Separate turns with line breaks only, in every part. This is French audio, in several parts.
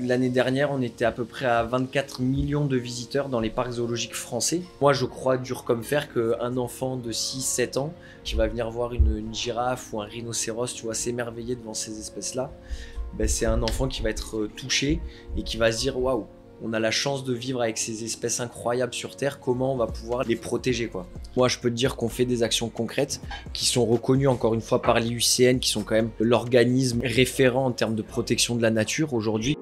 L'année dernière, on était à peu près à 24 millions de visiteurs dans les parcs zoologiques français. Moi, je crois dur comme fer qu'un enfant de 6-7 ans qui va venir voir une girafe ou un rhinocéros, tu vois, s'émerveiller devant ces espèces-là, ben, c'est un enfant qui va être touché et qui va se dire « Waouh, on a la chance de vivre avec ces espèces incroyables sur Terre, comment on va pouvoir les protéger quoi ?» Moi, je peux te dire qu'on fait des actions concrètes qui sont reconnues encore une fois par l'IUCN, qui sont quand même l'organisme référent en termes de protection de la nature aujourd'hui.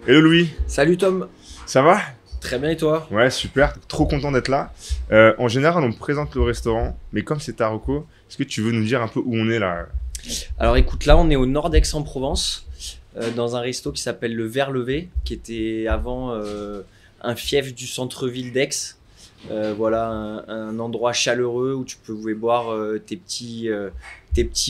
Hello Louis.
Salut Tom.
Ça va?
Très bien et toi?
Ouais, super, trop content d'être là. En général, on me présente le restaurant, mais comme c'est ta reco, est-ce que tu veux nous dire un peu où on est là?
Alors écoute, là on est au nord d'Aix-en-Provence, dans un resto qui s'appelle le Ver Levé, qui était avant un fief du centre-ville d'Aix. Voilà un endroit chaleureux où tu pouvais boire tes petits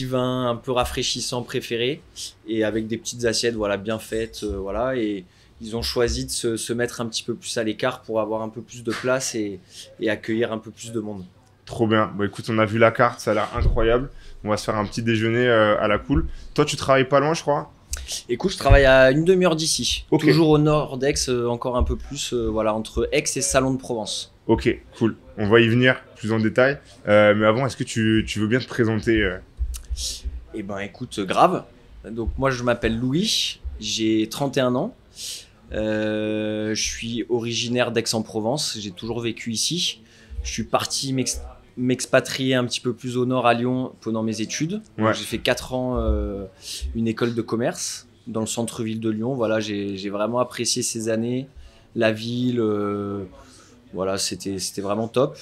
vins un peu rafraîchissants préférés et avec des petites assiettes voilà, bien faites. Voilà, et ils ont choisi de se mettre un petit peu plus à l'écart pour avoir un peu plus de place et accueillir un peu plus de monde.
Trop bien. Bon, écoute, on a vu la carte, ça a l'air incroyable. On va se faire un petit déjeuner à la cool. Toi, tu travailles pas loin, je crois?
Écoute, je travaille à une demi-heure d'ici.
Okay.
Toujours au nord d'Aix, encore un peu plus, voilà, entre Aix et Salon de Provence.
Ok, cool. On va y venir plus en détail. Mais avant, est-ce que tu veux bien te présenter
Eh ben, écoute, grave. Donc, moi, je m'appelle Louis, j'ai 31 ans. Je suis originaire d'Aix-en-Provence, j'ai toujours vécu ici. Je suis parti m'expatrier un petit peu plus au nord à Lyon pendant mes études.
Ouais.
J'ai fait 4 ans une école de commerce dans le centre-ville de Lyon. Voilà, j'ai vraiment apprécié ces années, la ville. Voilà, c'était vraiment top.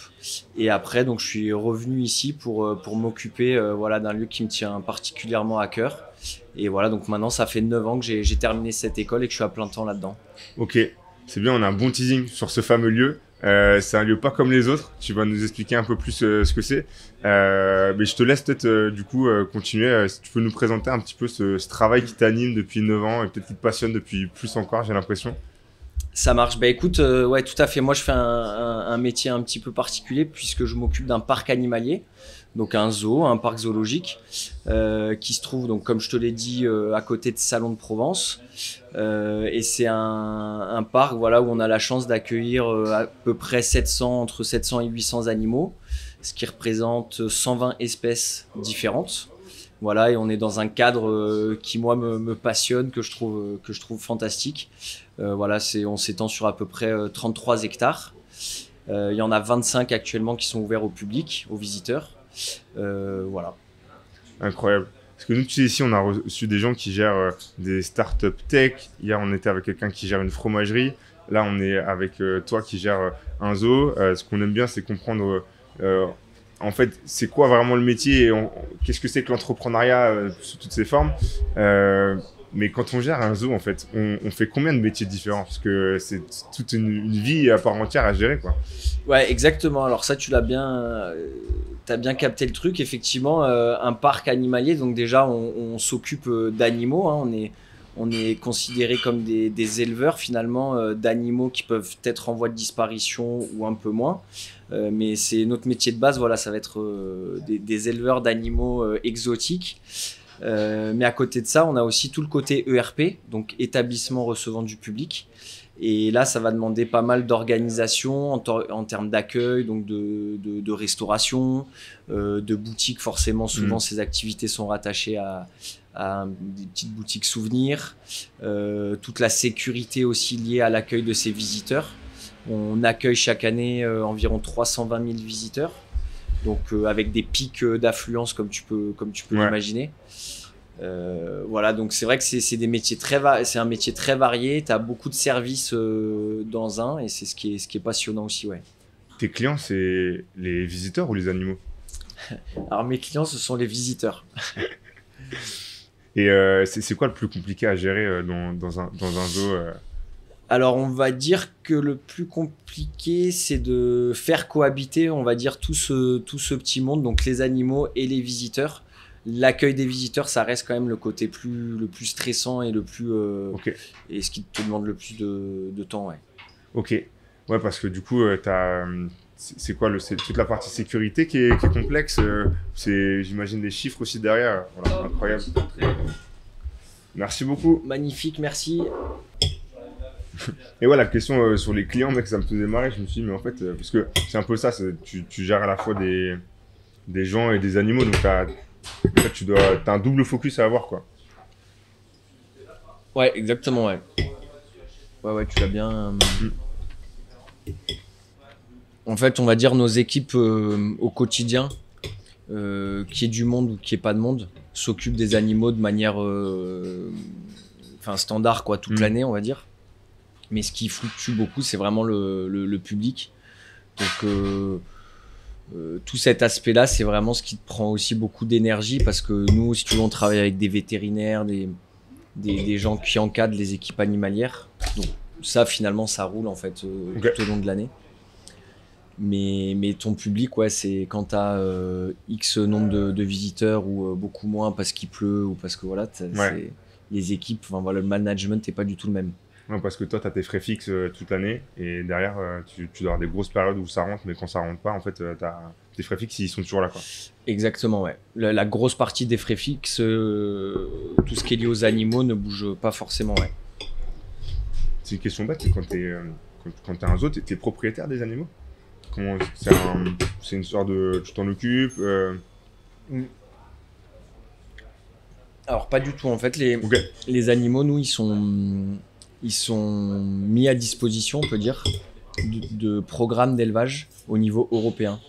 Et après, donc, je suis revenu ici pour m'occuper voilà, d'un lieu qui me tient particulièrement à cœur. Et voilà, donc maintenant, ça fait 9 ans que j'ai terminé cette école et que je suis à plein temps là-dedans.
Ok, c'est bien, on a un bon teasing sur ce fameux lieu. C'est un lieu pas comme les autres. Tu vas nous expliquer un peu plus ce que c'est. Mais je te laisse peut-être du coup continuer. Si tu peux nous présenter un petit peu ce travail qui t'anime depuis 9 ans et peut-être qui te passionne depuis plus encore, j'ai l'impression.
Ça marche. Bah écoute, ouais, tout à fait. Moi, je fais un métier un petit peu particulier puisque je m'occupe d'un parc animalier, donc un zoo, un parc zoologique, qui se trouve, donc, comme je te l'ai dit, à côté de Salon de Provence. Et c'est un parc voilà, où on a la chance d'accueillir à peu près entre 700 et 800 animaux, ce qui représente 120 espèces différentes. Voilà, et on est dans un cadre qui moi me passionne, que je trouve fantastique. Voilà, on s'étend sur à peu près 33 hectares. Il y en a 25 actuellement qui sont ouverts au public, aux visiteurs. Voilà.
Incroyable. Parce que nous, tu sais, ici, on a reçu des gens qui gèrent des startups tech. Hier, on était avec quelqu'un qui gère une fromagerie. Là, on est avec toi qui gère un zoo. Ce qu'on aime bien, c'est comprendre en fait, c'est quoi vraiment le métier et qu'est-ce que c'est que l'entrepreneuriat sous toutes ses formes. Mais quand on gère un zoo, en fait, on fait combien de métiers différents? Parce que c'est toute une vie à part entière à gérer, quoi.
Ouais, exactement. Alors ça, t'as bien capté le truc. Effectivement, un parc animalier, donc déjà, on s'occupe d'animaux. Hein. On est considéré comme des éleveurs finalement d'animaux qui peuvent être en voie de disparition ou un peu moins. Mais c'est notre métier de base. Voilà, ça va être des éleveurs d'animaux exotiques. Mais à côté de ça, on a aussi tout le côté ERP, donc établissement recevant du public. Et là, ça va demander pas mal d'organisation en termes d'accueil, donc de restauration, de boutiques. Forcément, souvent, ces activités sont rattachées à des petites boutiques souvenirs. Toute la sécurité aussi liée à l'accueil de ces visiteurs. On accueille chaque année environ 320 000 visiteurs. Donc avec des pics d'affluence comme tu peux l'imaginer. Voilà, donc c'est vrai que c'est un métier très varié. Tu as beaucoup de services dans un et c'est ce qui est passionnant aussi. Ouais.
Tes clients, c'est les visiteurs ou les animaux?
Alors mes clients, ce sont les visiteurs.
Et c'est quoi le plus compliqué à gérer dans un zoo
Alors on va dire que le plus compliqué, c'est de faire cohabiter, on va dire, tout ce petit monde, donc les animaux et les visiteurs. L'accueil des visiteurs, ça reste quand même le côté le plus stressant et
Okay.
et ce qui te demande le plus de temps. Ouais.
Ok. Ouais, parce que du coup, c'est quoi c'est toute la partie sécurité qui est complexe. J'imagine des chiffres aussi derrière. Voilà, incroyable. Merci beaucoup.
Magnifique, merci.
Et ouais, la question sur les clients, mec, ça me faisait marrer. Je me suis dit, mais en fait, parce que c'est un peu ça, tu gères à la fois des gens et des animaux, donc en fait, t'as un double focus à avoir, quoi.
Ouais, exactement, ouais. Ouais, tu l'as bien. En fait, on va dire nos équipes au quotidien, qu'il y ait du monde ou qu'il n'y ait pas de monde, s'occupent des animaux de manière standard, quoi, toute l'année, on va dire. Mais ce qui fluctue beaucoup, c'est vraiment le public. Donc, tout cet aspect-là, c'est vraiment ce qui te prend aussi beaucoup d'énergie parce que nous, si tu veux, on travaille avec des vétérinaires, des gens qui encadrent les équipes animalières. Donc, ça, finalement, ça roule en fait tout au long de l'année. Mais ton public, ouais, c'est quand tu as X nombre de visiteurs ou beaucoup moins parce qu'il pleut ou parce que voilà, les équipes, le management n'est pas du tout le même.
Ouais, parce que toi, tu as tes frais fixes toute l'année et derrière, tu dois avoir des grosses périodes où ça rentre, mais quand ça rentre pas, en fait, tes frais fixes, ils sont toujours là, quoi.
Exactement, ouais. La grosse partie des frais fixes, tout ce qui est lié aux animaux ne bouge pas forcément, ouais.
C'est une question bête, quand t'es un zoo, t'es propriétaire des animaux? Comment, c'est une sorte de... Tu t'en occupes
Alors, pas du tout. En fait, les animaux, nous, ils sont mis à disposition, on peut dire, de programmes d'élevage au niveau européen.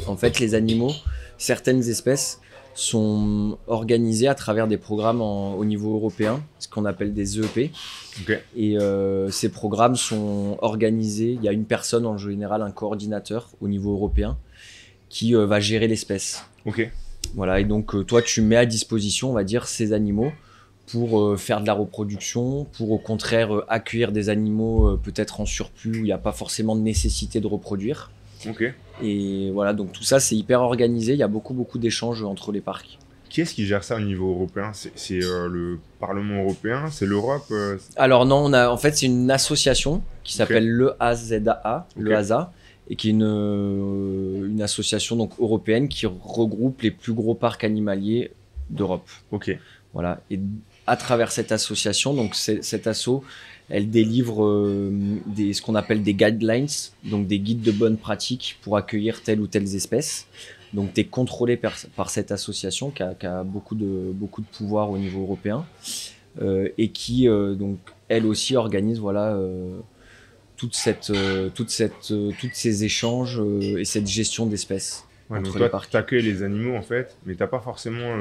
En fait, les animaux, certaines espèces sont organisées à travers des programmes au niveau européen, ce qu'on appelle des EEP. Et ces programmes sont organisés, il y a une personne en général, un coordinateur au niveau européen, qui va gérer l'espèce. Voilà, et donc toi, tu mets à disposition, on va dire, ces animaux pour faire de la reproduction, pour au contraire accueillir des animaux peut-être en surplus où il n'y a pas forcément de nécessité de reproduire. Et voilà, donc tout ça c'est hyper organisé, il y a beaucoup d'échanges entre les parcs.
Qui est-ce qui gère ça au niveau européen? C'est le Parlement européen? C'est l'Europe?
Alors non, en fait c'est une association qui s'appelle l'EAZA, l'EASA, et qui est une association donc européenne qui regroupe les plus gros parcs animaliers d'Europe. Voilà, et à travers cette association, donc cette asso, elle délivre ce qu'on appelle des guidelines, donc des guides de bonnes pratiques pour accueillir telle ou telle espèce. Donc tu es contrôlé par cette association qui a beaucoup de pouvoir au niveau européen et qui donc elle aussi organise tous ces échanges et cette gestion d'espèces.
Donc toi tu accueilles les animaux en fait, mais tu n'as pas forcément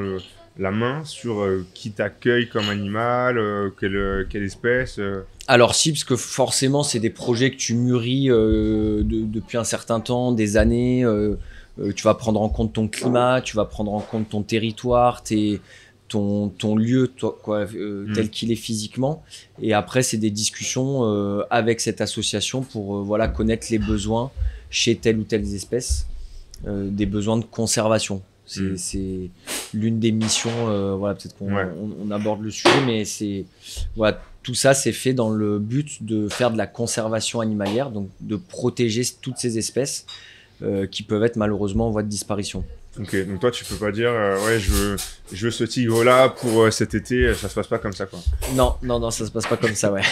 la main sur qui t'accueille comme animal, quelle espèce
Alors si, parce que forcément c'est des projets que tu mûris depuis un certain temps, des années. Tu vas prendre en compte ton climat, tu vas prendre en compte ton territoire, ton lieu tel qu'il est physiquement. Et après c'est des discussions avec cette association pour connaître les besoins chez telle ou telle espèce, des besoins de conservation. C'est l'une des missions, peut-être qu'on aborde le sujet, mais tout ça c'est fait dans le but de faire de la conservation animalière, donc de protéger toutes ces espèces qui peuvent être malheureusement en voie de disparition.
Donc toi tu peux pas dire je veux ce tigre là pour cet été, ça se passe pas comme ça, quoi.
Non, ça se passe pas comme ça, ouais.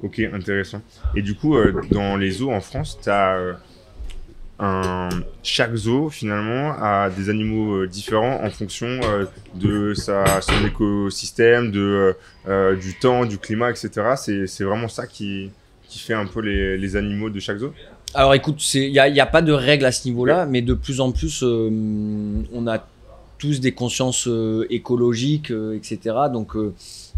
Ok, intéressant. Et du coup dans les zoos en France, chaque zoo finalement a des animaux différents en fonction de son écosystème, du temps, du climat, etc. C'est vraiment ça qui fait un peu les animaux de chaque zoo?
Alors écoute, il y a pas de règles à ce niveau-là, mais de plus en plus, on a tous des consciences écologiques, etc. Donc,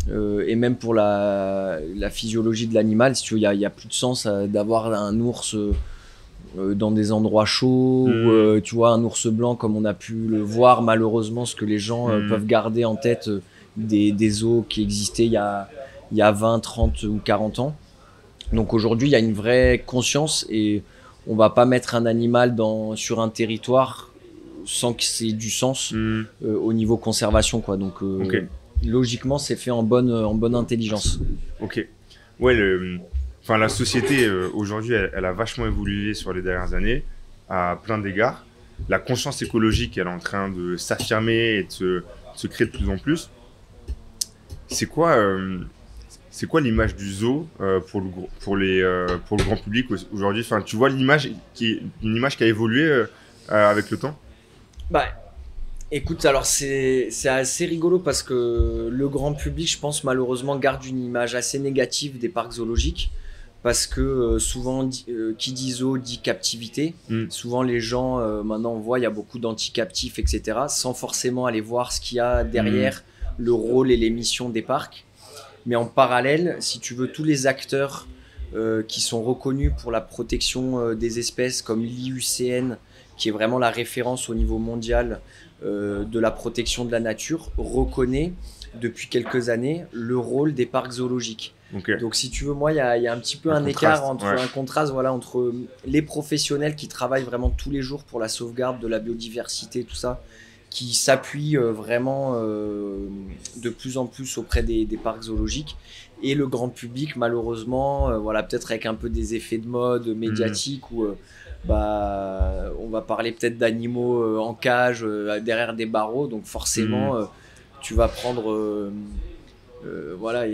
et même pour la physiologie de l'animal, si tu veux, il y a plus de sens d'avoir un ours dans des endroits chauds, ou tu vois, un ours blanc comme on a pu le voir malheureusement, ce que les gens peuvent garder en tête des zoos qui existaient il y a 20, 30 ou 40 ans. Donc aujourd'hui, il y a une vraie conscience et on va pas mettre un animal sur un territoire sans que c'est du sens au niveau conservation, quoi. Donc logiquement, c'est fait en bonne intelligence.
Ouais, la société aujourd'hui, elle a vachement évolué sur les dernières années à plein d'égards. La conscience écologique, elle est en train de s'affirmer et de se créer de plus en plus. c'est quoi l'image du zoo pour le grand public aujourd'hui? Enfin, tu vois l'image une image qui a évolué avec le temps?
Bah, écoute, alors c'est assez rigolo parce que le grand public, je pense, malheureusement, garde une image assez négative des parcs zoologiques. Parce que souvent, qui dit zoo dit captivité. Souvent, les gens, maintenant, on voit, il y a beaucoup d'anti-captifs, etc., sans forcément aller voir ce qu'il y a derrière le rôle et les missions des parcs. Mais en parallèle, si tu veux, tous les acteurs qui sont reconnus pour la protection des espèces, comme l'IUCN, qui est vraiment la référence au niveau mondial de la protection de la nature, reconnaît depuis quelques années le rôle des parcs zoologiques.
Okay.
Donc si tu veux, moi, il y a un petit peu un écart un contraste, voilà, entre les professionnels qui travaillent vraiment tous les jours pour la sauvegarde de la biodiversité, tout ça, qui s'appuient vraiment de plus en plus auprès des parcs zoologiques, et le grand public, malheureusement, voilà, peut-être avec un peu des effets de mode médiatiques où on va parler peut-être d'animaux en cage derrière des barreaux, donc forcément tu vas prendre voilà,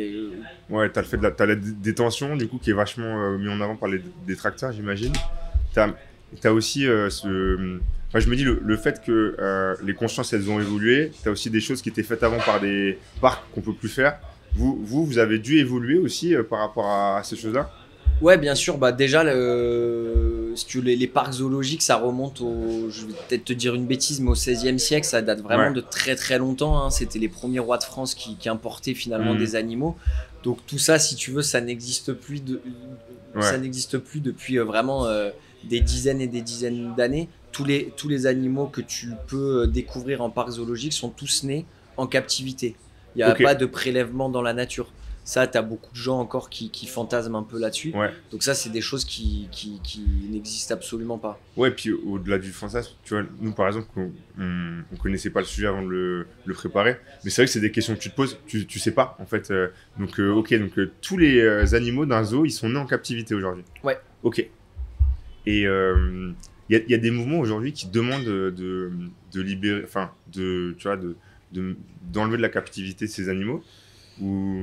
ouais, t'as la détention du coup qui est vachement mis en avant par les détracteurs, j'imagine. T'as aussi enfin, je me dis le fait que les consciences elles ont évolué. T'as aussi des choses qui étaient faites avant par des parcs qu'on peut plus faire. Vous avez dû évoluer aussi par rapport à ces choses-là?
Ouais, bien sûr. Bah déjà, si tu veux, les parcs zoologiques, ça remonte je vais peut-être te dire une bêtise, mais au XVIe siècle, ça date vraiment de très très longtemps. Hein. C'était les premiers rois de France qui importaient finalement des animaux. Donc tout ça, si tu veux, ça n'existe plus ça n'existe plus depuis vraiment des dizaines et des dizaines d'années. Tous les animaux que tu peux découvrir en parc zoologique sont tous nés en captivité. Il n'y a pas de prélèvement dans la nature. Ça, tu as beaucoup de gens encore qui fantasment un peu là-dessus. Ouais. Donc ça, c'est des choses qui n'existent absolument pas.
Ouais, puis au-delà du fantasme, tu vois, nous, par exemple, on connaissait pas le sujet avant de le préparer. Mais c'est vrai que c'est des questions que tu te poses, tu sais pas, en fait. Donc tous les animaux d'un zoo, ils sont nés en captivité aujourd'hui.
Ouais.
Ok. Et il y a des mouvements aujourd'hui qui demandent de libérer, enfin, d'enlever de la captivité ces animaux.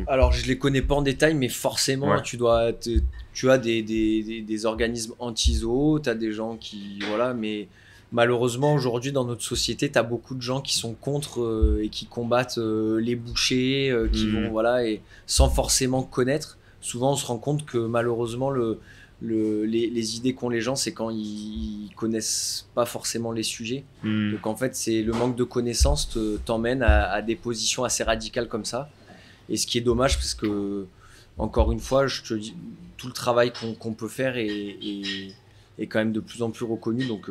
Alors je les connais pas en détail, mais forcément tu as des organismes anti-zoo, tu as des gens qui voilà, mais malheureusement aujourd'hui dans notre société tu as beaucoup de gens qui sont contre et qui combattent les bouchers qui vont voilà, et sans forcément connaître. Souvent on se rend compte que malheureusement les idées qu'ont les gens, c'est quand ils connaissent pas forcément les sujets. Donc en fait c'est le manque de connaissances t'emmène à des positions assez radicales comme ça. Et ce qui est dommage, parce que, encore une fois, je te dis, tout le travail qu'on peut faire est quand même de plus en plus reconnu. Donc,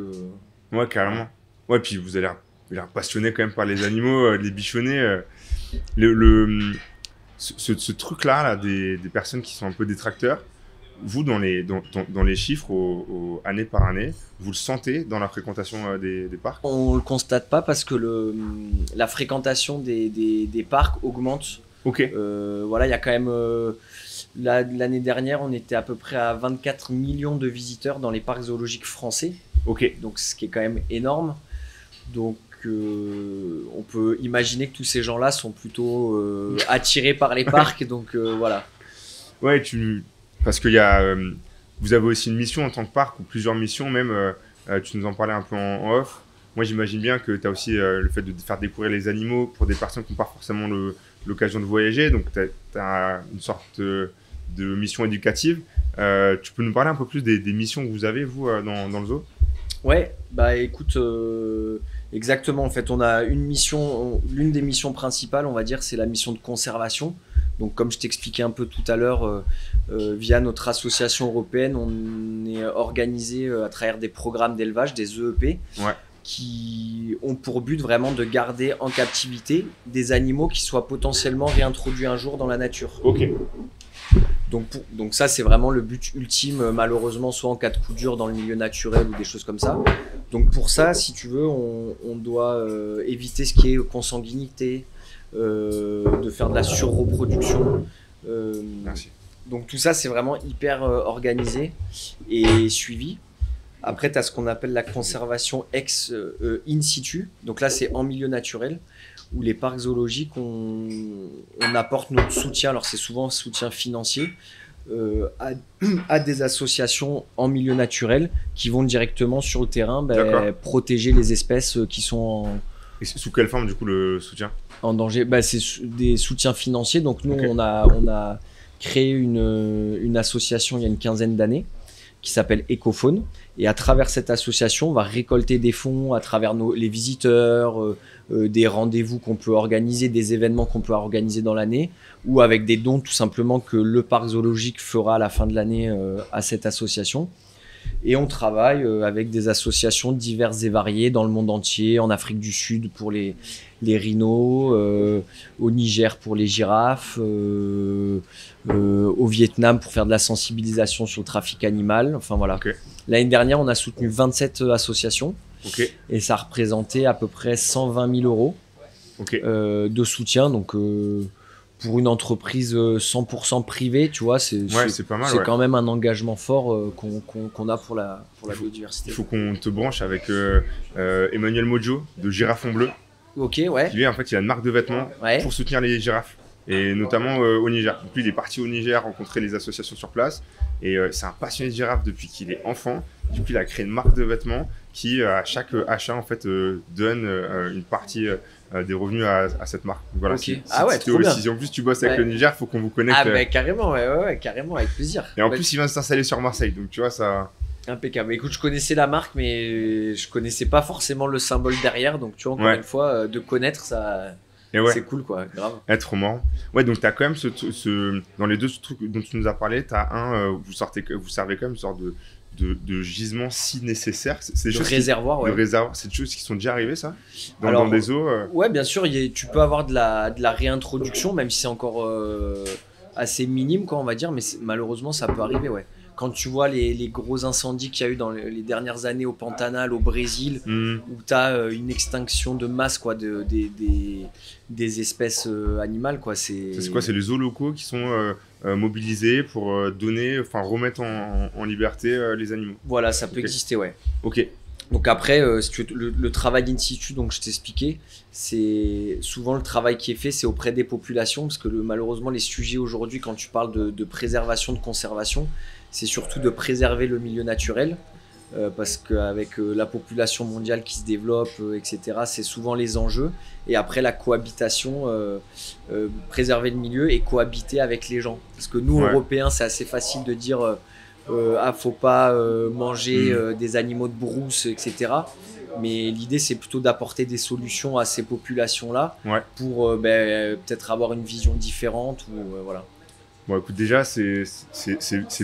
ouais, carrément. Ouais, puis vous avez l'air passionné quand même par les animaux, les bichonnets. Ce truc-là, là, des personnes qui sont un peu détracteurs, vous, dans les chiffres, année par année, vous le sentez dans la fréquentation des parcs?
On ne le constate pas parce que la fréquentation des parcs augmente.
Ok.
Voilà, il y a quand même l'année dernière, on était à peu près à 24 millions de visiteurs dans les parcs zoologiques français.
Ok.
Donc ce qui est quand même énorme. Donc on peut imaginer que tous ces gens-là sont plutôt attirés par les parcs. Donc voilà.
Ouais, parce qu'il vous avez aussi une mission en tant que parc, ou plusieurs missions même. Tu nous en parlais un peu en off. Moi, j'imagine bien que tu as aussi le fait de faire découvrir les animaux pour des personnes qui n'ont pas forcément l'occasion de voyager. Donc, tu as une sorte de mission éducative. Tu peux nous parler un peu plus des missions que vous avez, vous, dans le zoo?
Ouais, bah écoute, exactement. En fait, on a une mission, l'une des missions principales, on va dire, c'est la mission de conservation. Donc, comme je t'expliquais un peu tout à l'heure, via notre association européenne, on est organisé à travers des programmes d'élevage, des EEP, qui ont pour but vraiment de garder en captivité des animaux qui soient potentiellement réintroduits un jour dans la nature.
Ok.
Donc ça, c'est vraiment le but ultime, malheureusement, soit en cas de coup dur dans le milieu naturel ou des choses comme ça. Donc pour ça, si tu veux, on doit éviter ce qui est consanguinité, de faire de la surreproduction.
Merci.
Donc tout ça, c'est vraiment hyper organisé et suivi. Après, tu as ce qu'on appelle la conservation in situ. Donc là, c'est en milieu naturel, où les parcs zoologiques, on apporte notre soutien. Alors c'est souvent soutien financier à, à des associations en milieu naturel qui vont directement sur le terrain protéger les espèces qui sont
Et sous quelle forme, du coup, le soutien?
en danger. C'est des soutiens financiers. Donc nous,
Ok.
on a créé une association il y a une quinzaine d'années qui s'appelle Ecofaune. Et à travers cette association, on va récolter des fonds à travers les visiteurs, des rendez-vous qu'on peut organiser, des événements qu'on peut organiser dans l'année, ou avec des dons tout simplement que le parc zoologique fera à la fin de l'année à cette association. Et on travaille avec des associations diverses et variées dans le monde entier, en Afrique du Sud pour les rhinos, au Niger pour les girafes, au Vietnam pour faire de la sensibilisation sur le trafic animal. Enfin voilà.
Ok.
L'année dernière, on a soutenu 27 associations
Ok.
et ça représentait à peu près 120 000 euros
Ok.
de soutien. Donc pour une entreprise 100% privée, tu vois, c'est
pas mal.
c'est
Ouais.
quand même un engagement fort qu'on a pour la biodiversité.
Il faut qu'on te branche avec Emmanuel Mojo de Girafon Bleu.
Ok, ouais.
Qui lui, en fait, il a une marque de vêtements
Ouais.
pour soutenir les girafes. Et notamment au Niger. Donc lui, il est parti au Niger rencontrer les associations sur place. Et c'est un passionné de girafes depuis qu'il est enfant. Du coup, il a créé une marque de vêtements qui, à chaque achat, en fait, donne une partie des revenus à cette marque. Donc, voilà,
Ok. Ah ouais, trop bien.
si en plus tu bosses avec
Ouais.
le Niger, il faut qu'on vous connecte.
Ah carrément, ouais, carrément, avec plaisir.
Et en
Ouais,
plus, il vient de s'installer sur Marseille. Donc tu vois, ça.
impeccable. Écoute, je connaissais la marque, mais je connaissais pas forcément le symbole derrière. Donc tu vois, encore une fois, de connaître ça,
Et ouais.
c'est cool, quoi. Grave.
Être marrant. Ouais, donc tu as quand même dans les deux trucs dont tu nous as parlé, tu as vous servez quand même une sorte de gisement si nécessaire. C'est des
Le
choses
réservoir, ouais.
de réservoir, c'est des choses qui sont déjà arrivées, ça
Alors,
dans des eaux
Ouais, bien sûr, tu peux avoir de la réintroduction, même si c'est encore assez minime, quoi, on va dire, mais malheureusement, ça peut arriver, ouais. Quand tu vois les gros incendies qu'il y a eu dans les dernières années au Pantanal, au Brésil, où tu as une extinction de masse, quoi, des espèces animales, quoi.
C'est quoi? C'est les zoos locaux qui sont mobilisés pour remettre en liberté les animaux.
Voilà, ça peut
Ok.
exister, ouais.
Ok.
Donc après, si tu veux, le travail in situ, donc je t'expliquais, c'est souvent le travail qui est fait, c'est auprès des populations, parce que malheureusement les sujets aujourd'hui, quand tu parles de préservation, de conservation, c'est surtout de préserver le milieu naturel, parce qu'avec la population mondiale qui se développe, etc., c'est souvent les enjeux. Et après la cohabitation, préserver le milieu et cohabiter avec les gens. Parce que nous,
Ouais.
Européens, c'est assez facile de dire faut pas manger des animaux de brousse, etc. Mais l'idée, c'est plutôt d'apporter des solutions à ces populations-là
Ouais.
pour peut-être avoir une vision différente. Ou, voilà.
Bon, écoute, déjà, c'est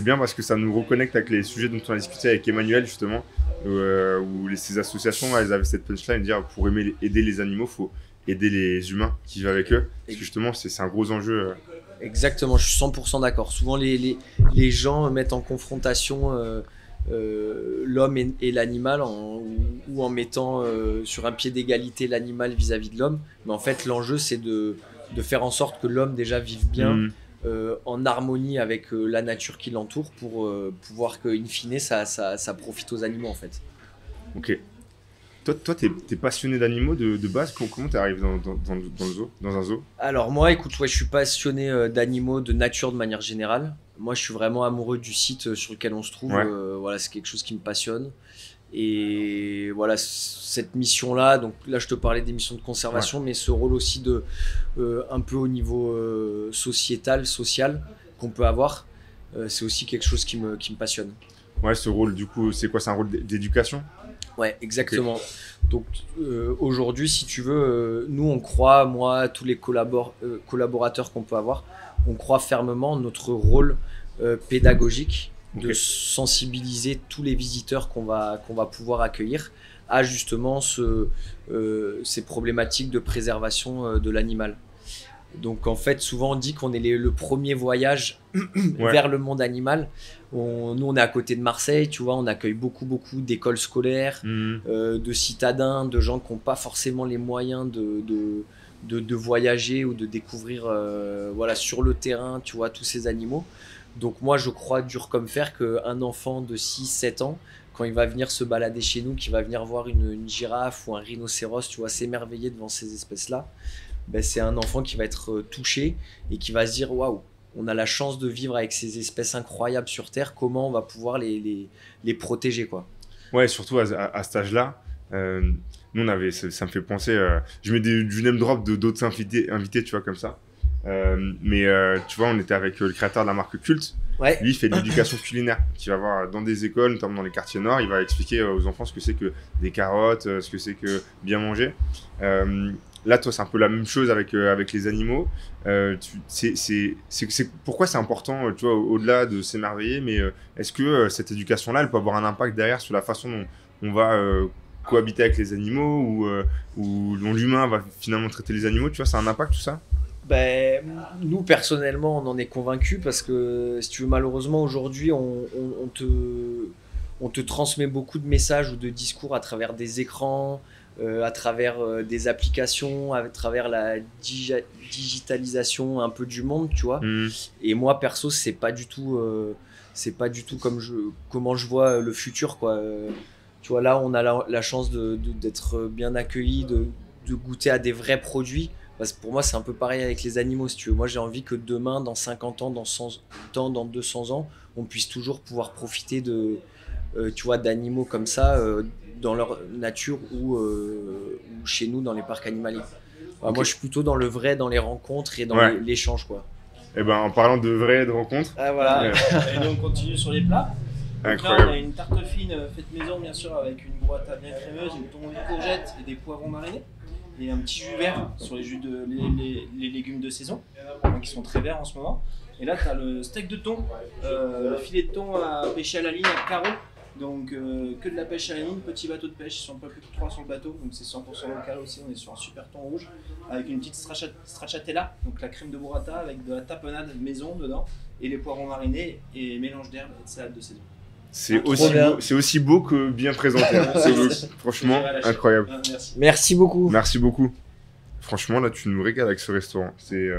bien parce que ça nous reconnecte avec les sujets dont on a discuté avec Emmanuel, justement, où ces associations, elles avaient cette punchline de dire pour aider les animaux, il faut aider les humains qui vivent avec eux. Parce que justement, c'est un gros enjeu.
Exactement, je suis 100% d'accord. Souvent, les gens mettent en confrontation l'homme et l'animal ou en mettant sur un pied d'égalité l'animal vis-à-vis de l'homme. Mais en fait, l'enjeu, c'est de faire en sorte que l'homme déjà vive bien en harmonie avec la nature qui l'entoure pour pouvoir que, in fine, ça profite aux animaux, en fait.
Ok. Toi, t'es passionné d'animaux de base. Comment t'es arrivé dans un zoo?
Alors moi, écoute, ouais, je suis passionné d'animaux, de nature de manière générale. Moi, je suis vraiment amoureux du site sur lequel on se trouve.
Ouais.
Voilà, c'est quelque chose qui me passionne. Et voilà, cette mission-là, donc là, je te parlais des missions de conservation, mais ce rôle aussi de un peu au niveau sociétal, social qu'on peut avoir, c'est aussi quelque chose qui me passionne.
Ouais, ce rôle, du coup, c'est quoi? C'est un rôle d'éducation?
Ouais, exactement. Donc aujourd'hui, si tu veux, nous on croit, moi, tous les collaborateurs qu'on peut avoir, on croit fermement en notre rôle pédagogique de sensibiliser tous les visiteurs qu'on va pouvoir accueillir à justement ces problématiques de préservation de l'animal. Donc en fait, souvent on dit qu'on est le premier voyage vers le monde animal. Nous, on est à côté de Marseille, tu vois, on accueille beaucoup d'écoles scolaires, de citadins, de gens qui n'ont pas forcément les moyens de voyager ou de découvrir voilà, sur le terrain, tu vois, tous ces animaux. Donc moi, je crois dur comme fer qu'un enfant de 6-7 ans, quand il va venir se balader chez nous, qu'il va venir voir une girafe ou un rhinocéros, tu vois, s'émerveiller devant ces espèces-là, ben, c'est un enfant qui va être touché et qui va se dire waouh, on a la chance de vivre avec ces espèces incroyables sur Terre, comment on va pouvoir les protéger, quoi.
Ouais, surtout à cet âge-là, nous on avait, ça me fait penser, je mets du name drop d'autres invités, tu vois, comme ça. Tu vois, on était avec le créateur de la marque Culte.
Ouais.
Lui, il fait de l'éducation culinaire. Qui va voir dans des écoles, notamment dans les quartiers nord, il va expliquer aux enfants ce que c'est que des carottes, ce que c'est que bien manger. Là, toi, c'est un peu la même chose avec les animaux. Pourquoi c'est important, tu vois, au-delà de s'émerveiller, mais est-ce que cette éducation-là, elle peut avoir un impact derrière sur la façon dont on va cohabiter avec les animaux ou dont l'humain va finalement traiter les animaux, tu vois, ça a un impact tout ça?
Ben, nous, personnellement, on en est convaincus parce que, si tu veux, malheureusement, aujourd'hui, on te transmet beaucoup de messages ou de discours à travers des écrans, à travers des applications, à travers la digitalisation un peu du monde, tu vois. Et moi, perso, c'est pas du tout comment je vois le futur, quoi. Tu vois, là, on a la chance d'être bien accueillis, de goûter à des vrais produits. Parce que pour moi, c'est un peu pareil avec les animaux, si tu veux. Moi, j'ai envie que demain, dans 50 ans, dans 100 ans, dans 200 ans, on puisse toujours pouvoir profiter tu vois, d'animaux comme ça dans leur nature ou chez nous, dans les parcs animaliers. Okay. Moi, je suis plutôt dans le vrai, dans les rencontres et dans l'échange, quoi.
Et ben, en parlant de vrai et de rencontres...
Ah, voilà.
Et donc, on continue sur les plats. Donc
incroyable.
là, on a une tarte fine faite maison, bien sûr, avec une burrata bien crémeuse, une tombée de courgettes et des poivrons marinés. Et un petit jus vert sur les légumes de saison, qui sont très verts en ce moment. Et là, tu as le steak de thon, le filet de thon à pêcher à la ligne à carreaux. Donc, que de la pêche à la ligne, petit bateau de pêche, ils sont un peu plus de 3 sur le bateau. Donc, c'est 100% local aussi. On est sur un super thon rouge avec une petite stracciatella, donc la crème de burrata avec de la tapenade maison dedans et les poivrons marinés et mélange d'herbes et de salade de saison.
C'est aussi beau que bien présenté. Franchement, incroyable.
Merci beaucoup.
Merci beaucoup. Franchement, là, tu nous régales avec ce restaurant. C'est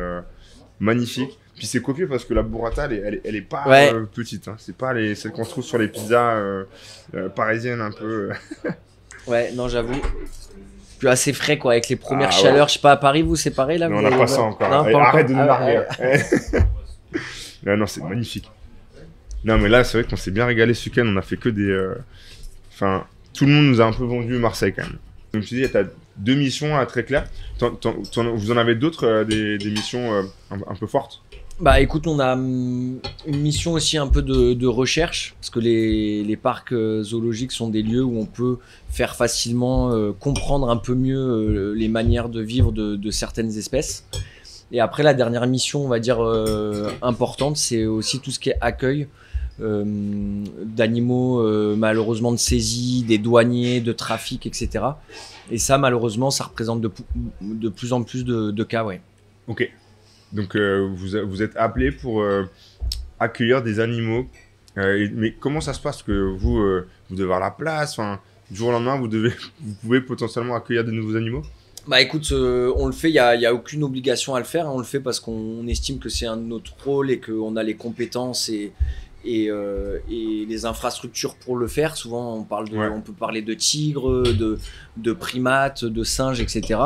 magnifique. Puis c'est copieux parce que la burrata, elle est pas petite. Hein. C'est pas celle qu'on trouve sur les pizzas parisiennes un peu.
Ouais, non, j'avoue. Puis assez frais, quoi, avec les premières chaleurs. Ouais. Je sais pas, à Paris, vous, c'est pareil, là?
Non, on n'a pas ça encore. Non, arrête de nous larguer. Non, c'est magnifique. Non, mais là, c'est vrai qu'on s'est bien régalé ce week-end. On a fait que des... Enfin, tout le monde nous a un peu vendu Marseille, quand même. Comme tu dis, tu as 2 missions très claires. Vous en avez d'autres, des missions un peu fortes?
Bah écoute, on a une mission aussi un peu de recherche, parce que les parcs zoologiques sont des lieux où on peut faire facilement comprendre un peu mieux les manières de vivre de certaines espèces. Et après, la dernière mission, on va dire, importante, c'est aussi tout ce qui est accueil d'animaux malheureusement de saisie, des douaniers, de trafic, etc. Et ça, malheureusement, ça représente de plus en plus de cas, ouais.
Ok. Donc, vous êtes appelé pour accueillir des animaux. Mais comment ça se passe que vous devez avoir la place, du jour au lendemain, vous pouvez potentiellement accueillir de nouveaux animaux?
Bah écoute, on le fait, il y a aucune obligation à le faire. Hein, on le fait parce qu'on estime que c'est un de notre rôle et qu'on a les compétences et les infrastructures pour le faire. Souvent, on peut parler de tigres, de primates, de singes, etc.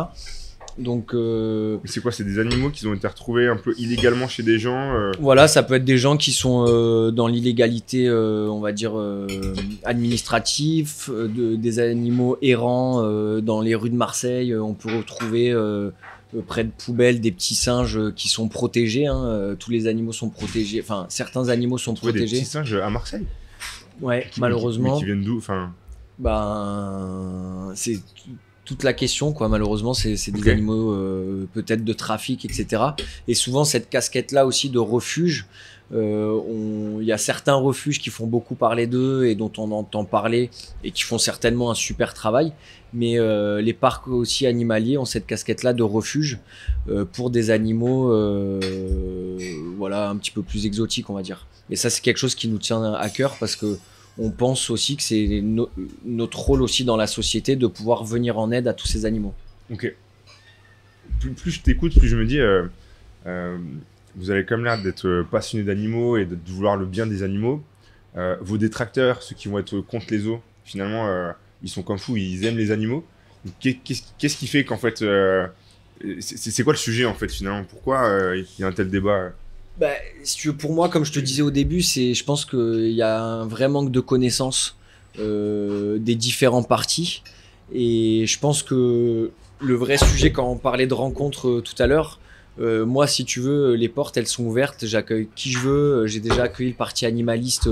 Donc,
c'est quoi? C'est des animaux qui ont été retrouvés un peu illégalement chez des gens
Voilà, ça peut être des gens qui sont dans l'illégalité, on va dire, administrative, des animaux errants dans les rues de Marseille. On peut retrouver près de poubelles des petits singes qui sont protégés. Hein. Tous les animaux sont protégés. Enfin, certains animaux sont protégés.
Des petits singes à Marseille?
Ouais, malheureusement.
Mais qui viennent d'où?
C'est toute la question, quoi. Malheureusement, c'est des animaux peut-être de trafic, etc. Et souvent, cette casquette-là aussi de refuge, il y a certains refuges qui font beaucoup parler d'eux et dont on entend parler et qui font certainement un super travail. Mais les parcs aussi animaliers ont cette casquette-là de refuge pour des animaux voilà, un petit peu plus exotiques, on va dire. Et ça, c'est quelque chose qui nous tient à cœur parce que on pense aussi que c'est notre rôle aussi dans la société de pouvoir venir en aide à tous ces animaux.
Ok. Plus je t'écoute, plus je me dis, vous avez quand même l'air d'être passionné d'animaux et de vouloir le bien des animaux. Vos détracteurs, ceux qui vont être contre les zoos, finalement, ils sont comme fous, ils aiment les animaux. Qu'est-ce qui fait qu'en fait, c'est quoi le sujet en fait finalement? Pourquoi il y a un tel débat?
Bah, si tu veux, pour moi, comme je te disais au début, je pense qu'il y a un vrai manque de connaissance des différents partis. Et je pense que le vrai sujet, quand on parlait de rencontres tout à l'heure, moi, si tu veux, les portes, elles sont ouvertes. J'accueille qui je veux. J'ai déjà accueilli le parti animaliste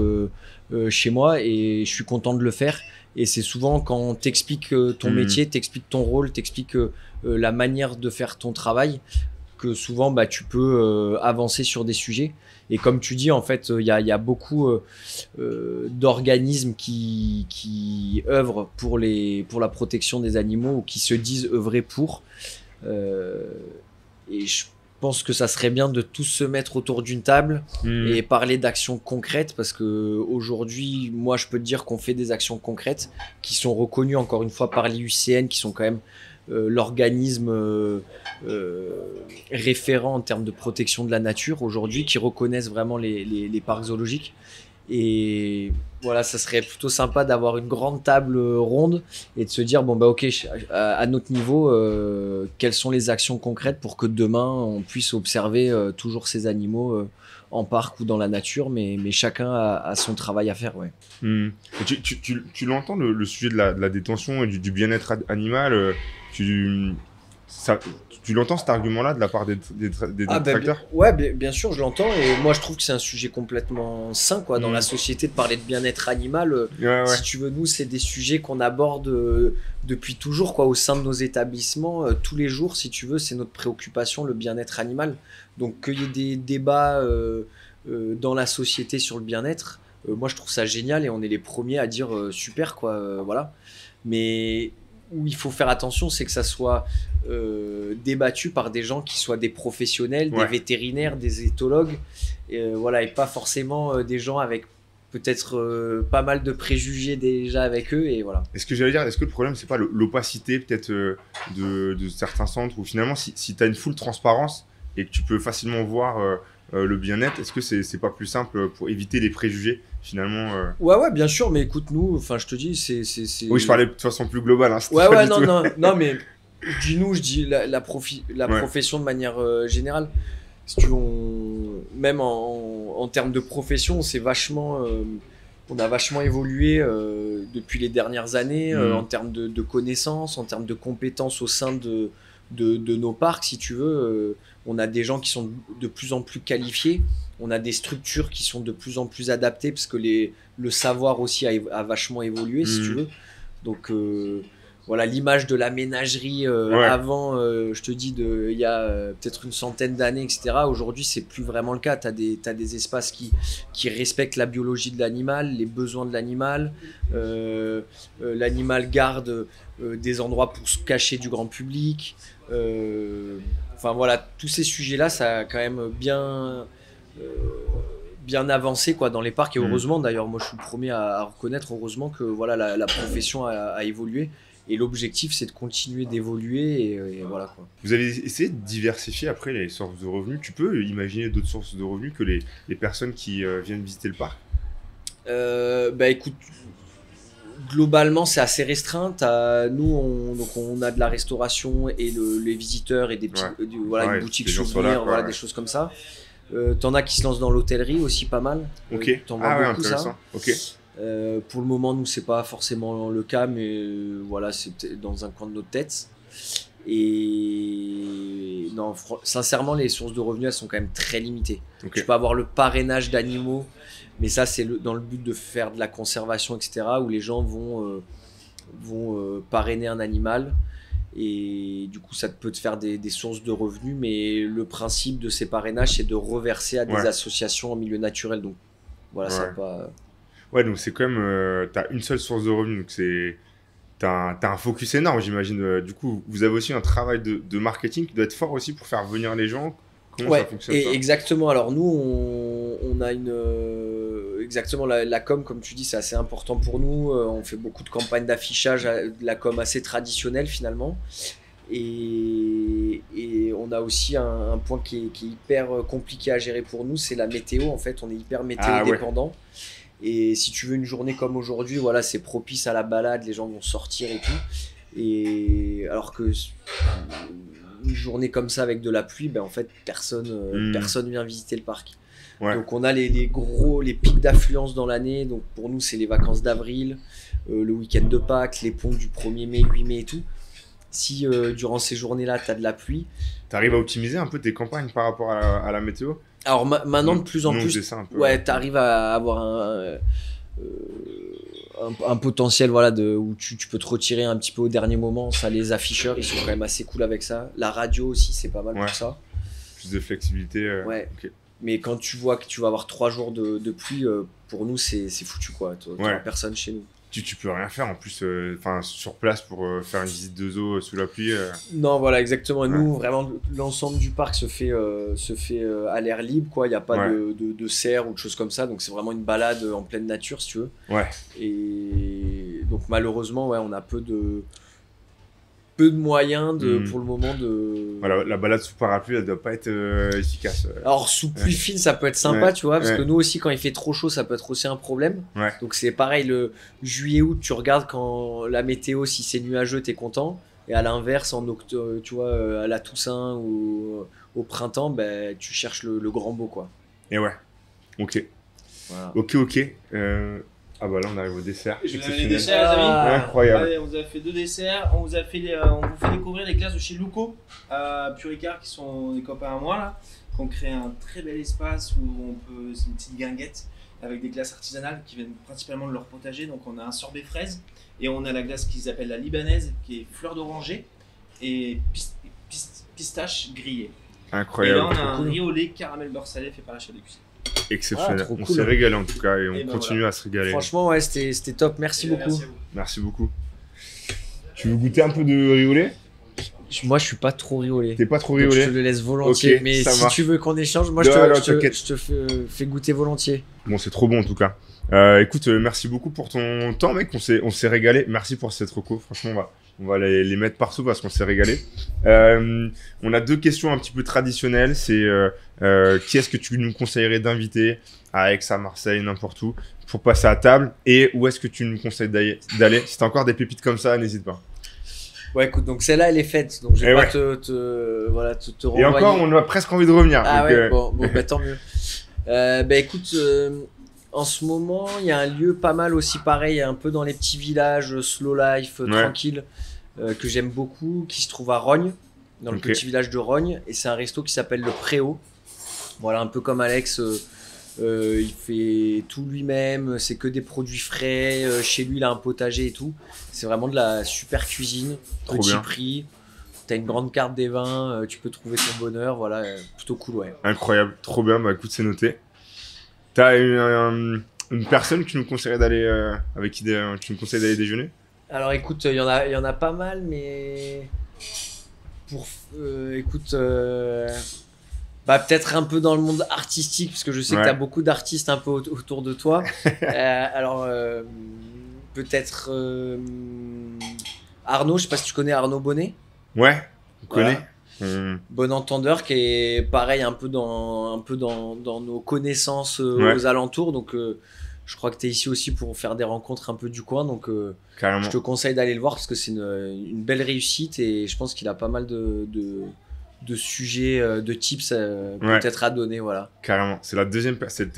chez moi et je suis content de le faire. Et c'est souvent quand t'expliques ton métier, t'expliques ton rôle, t'expliques la manière de faire ton travail, que souvent bah, tu peux avancer sur des sujets. Et comme tu dis, en fait, il y a beaucoup d'organismes qui œuvrent pour la protection des animaux ou qui se disent œuvrer pour. Et je pense que ça serait bien de tous se mettre autour d'une table et parler d'actions concrètes, parce que aujourd'hui, moi, je peux te dire qu'on fait des actions concrètes qui sont reconnues encore une fois par l'IUCN, qui sont quand même l'organisme référent en termes de protection de la nature aujourd'hui, qui reconnaissent vraiment les parcs zoologiques. Et voilà, ça serait plutôt sympa d'avoir une grande table ronde et de se dire, bon bah ok, à notre niveau, quelles sont les actions concrètes pour que demain on puisse observer toujours ces animaux en parc ou dans la nature, mais chacun a son travail à faire. Ouais.
Tu l'entends, le sujet de la détention et du bien-être animal, tu l'entends cet argument-là de la part des détracteurs?
Ouais, bien sûr, je l'entends. Et moi, je trouve que c'est un sujet complètement sain quoi, dans la société de parler de bien-être animal. Si tu veux, nous, c'est des sujets qu'on aborde depuis toujours quoi, au sein de nos établissements. Tous les jours, si tu veux, c'est notre préoccupation, le bien-être animal. Donc, qu'il y ait des débats dans la société sur le bien-être, moi, je trouve ça génial et on est les premiers à dire super, quoi. Voilà. Mais où il faut faire attention, c'est que ça soit débattu par des gens qui soient des professionnels, des vétérinaires, des éthologues, voilà, et pas forcément des gens avec peut-être pas mal de préjugés déjà avec eux, et voilà.
Est-ce que j'allais dire, est-ce que le problème c'est pas l'opacité peut-être de certains centres, où finalement si tu as une full transparence et que tu peux facilement voir le bien-être, est-ce que c'est pas plus simple pour éviter les préjugés finalement
Ouais, bien sûr, mais écoute, nous, enfin, je te dis, c'est...
Oui, je parlais de façon plus globale. Hein,
ouais, non, mais je dis la profession de manière générale. Si tu, même en termes de profession, on a vachement évolué depuis les dernières années en termes de connaissances, en termes de compétences au sein de nos parcs, si tu veux. On a des gens qui sont de plus en plus qualifiés. On a des structures qui sont de plus en plus adaptées parce que le savoir aussi a vachement évolué, si tu veux. Donc voilà, l'image de la ménagerie avant, je te dis, il y a peut-être une centaine d'années, etc. Aujourd'hui, c'est plus vraiment le cas. Tu as des espaces qui respectent la biologie de l'animal, les besoins de l'animal. L'animal garde des endroits pour se cacher du grand public. Enfin voilà, tous ces sujets-là, ça a quand même bien avancé quoi, dans les parcs. Et heureusement, d'ailleurs, moi je suis le premier à reconnaître, heureusement, que voilà, la profession a évolué. Et l'objectif, c'est de continuer d'évoluer et voilà quoi.
Vous avez essayé de diversifier après les sources de revenus. Tu peux imaginer d'autres sources de revenus que les personnes qui viennent visiter le parc?
Bah écoute, globalement, c'est assez restreint. Nous, on a de la restauration et les visiteurs et des petits, une boutique souvenir, voilà, des choses comme ça. T'en as qui se lancent dans l'hôtellerie aussi, pas mal.
Ok.
T'en vois beaucoup,
intéressant.
Ça. Ok. Pour le moment, nous, c'est pas forcément le cas, mais voilà, c'est dans un coin de notre tête. Et non, sincèrement, les sources de revenus, elles sont quand même très limitées. Tu peux avoir le parrainage d'animaux, mais ça, c'est dans le but de faire de la conservation, etc., où les gens vont parrainer un animal. Et du coup, ça peut te faire des sources de revenus, mais le principe de ces parrainages, c'est de reverser à des associations en milieu naturel. Donc voilà, ça pas...
Ouais, donc c'est quand même... t'as une seule source de revenus, donc t'as un focus énorme, j'imagine. Du coup, vous avez aussi un travail de marketing qui doit être fort aussi pour faire venir les gens. Comment ça fonctionne, ça ?
Exactement. Alors nous, on a exactement la com, comme tu dis, c'est assez important pour nous. On fait beaucoup de campagnes d'affichage, de la com assez traditionnelle finalement. Et on a aussi un point qui est hyper compliqué à gérer pour nous, c'est la météo. En fait, on est hyper météo dépendant. Et si tu veux une journée comme aujourd'hui, voilà, c'est propice à la balade, les gens vont sortir et tout. Et alors que une journée comme ça avec de la pluie, ben en fait personne vient visiter le parc.
Ouais.
Donc on a les pics d'affluence dans l'année. Donc pour nous c'est les vacances d'avril, le week-end de Pâques, les ponts du 1er mai, 8 mai et tout. Si durant ces journées-là tu as de la pluie,
T'arrives à optimiser un peu tes campagnes par rapport à la météo?
alors maintenant de plus en
Nous, on
plus,
faisait ça un peu,
ouais, tu arrives à avoir un potentiel, voilà, où tu peux te retirer un petit peu au dernier moment. Ça, les afficheurs, ils sont quand même assez cool avec ça. La radio aussi, c'est pas mal
Ouais.
pour ça.
Plus de flexibilité.
Ouais.
Ok.
Mais quand tu vois que tu vas avoir 3 jours de pluie, pour nous, c'est foutu, quoi. T'auras
Ouais.
personne chez nous.
Tu peux rien faire en plus sur place pour faire une visite de zoo sous la pluie.
Non, voilà, exactement. Et nous, vraiment, l'ensemble du parc se fait à l'air libre, quoi. Il n'y a pas de serre ou de choses comme ça. Donc, c'est vraiment une balade en pleine nature, si tu veux.
Ouais.
Et donc, malheureusement, ouais, on a peu de moyens pour le moment de.
Voilà, la balade sous parapluie, elle doit pas être efficace.
Alors, sous pluie fine, ça peut être sympa,
Ouais.
tu vois, parce
Ouais.
que nous aussi, quand il fait trop chaud, ça peut être aussi un problème.
Ouais.
Donc, c'est pareil, le juillet-août, tu regardes quand la météo, si c'est nuageux, t'es content. Et à l'inverse, en octobre, tu vois, à la Toussaint ou au printemps, ben, tu cherches le grand beau, quoi.
Et ouais. Ok.
Voilà.
Ok. Ah bah là, on arrive au dessert.
Je vais
Exceptionnel.
les desserts, les amis.
Incroyable.
Allez, on vous a fait 2 desserts. On vous fait découvrir les glaces de chez Luco à Puricard, qui sont des copains à moi là, qui ont créé un très bel espace où c'est une petite guinguette avec des glaces artisanales qui viennent principalement de leur potager. Donc on a un sorbet fraise et on a la glace qu'ils appellent la libanaise, qui est fleur d'oranger et pistache grillée.
Incroyable.
Et là on a
Trop
un
cool.
riz au lait caramel beurre salé fait par la chef de cuisine.
Exceptionnel.
Ah, trop
On
cool.
s'est régalé en tout cas et on
Et ben
continue à se régaler.
Franchement, ouais, c'était top. Merci
Et
beaucoup.
merci à vous.
Merci beaucoup. Tu veux goûter un peu de riz au lait?
Moi, je suis pas trop riolé.
T'es pas trop riz
Donc,
au
je
lait?
te le laisse volontiers.
Ok,
mais
ça
si
marche.
tu veux qu'on échange, moi,
Non, non,
je
t'inquiète.
te fais goûter volontiers.
Bon, c'est trop bon en tout cas. Écoute, merci beaucoup pour ton temps, mec. On s'est régalé. Merci pour cette reco. Franchement, on va les mettre partout parce qu'on s'est régalé. On a 2 questions un petit peu traditionnelles. C'est qui est-ce que tu nous conseillerais d'inviter à Aix, à Marseille, n'importe où, pour passer à table? Et où est-ce que tu nous conseilles d'aller? Si t'as encore des pépites comme ça, n'hésite pas.
Ouais, écoute, donc celle-là, elle est faite. Donc, je vais
Et
pas
ouais.
te
Et
renvoyer.
encore, on a presque envie de revenir.
Ah
donc,
ouais, bon, bah, tant mieux. Bah écoute, en ce moment, il y a un lieu pas mal aussi pareil, un peu dans les petits villages, slow life,
Ouais.
tranquille, que j'aime beaucoup, qui se trouve à Rognes, dans le
Ok.
petit village de Rognes. Et c'est un resto qui s'appelle le Préau. Voilà, un peu comme Alex, il fait tout lui-même, c'est que des produits frais. Chez lui, il a un potager et tout. C'est vraiment de la super cuisine,
Trop
petit
bien.
prix. T'as une grande carte des vins, tu peux trouver ton bonheur. Voilà, plutôt cool, ouais.
Incroyable, trop bien. Bah écoute, c'est noté. T'as une personne que tu nous conseillerais d'aller avec qui tu nous conseilles d'aller déjeuner?
Alors écoute, il y en a pas mal, mais écoute, bah peut-être un peu dans le monde artistique, parce que je sais que
Ouais.
tu as beaucoup d'artistes un peu autour de toi. Alors peut-être Arnaud, je sais pas si tu connais Arnaud Bonnet.
Ouais, on
Voilà.
connaît.
Bon entendeur, qui est pareil un peu dans nos connaissances
Ouais.
aux alentours. Donc je crois que tu es ici aussi pour faire des rencontres un peu du coin. Donc
Carrément.
je te conseille d'aller le voir parce que c'est une belle réussite et je pense qu'il a pas mal de sujets, de tips
Ouais.
peut-être à donner. Voilà.
Carrément. C'était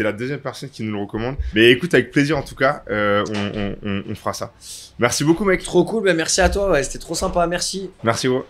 la deuxième personne qui nous le recommande. Mais écoute, avec plaisir en tout cas, on fera ça. Merci beaucoup, mec.
Trop cool, ben merci à toi, ouais, c'était trop sympa, merci.
Merci, gros.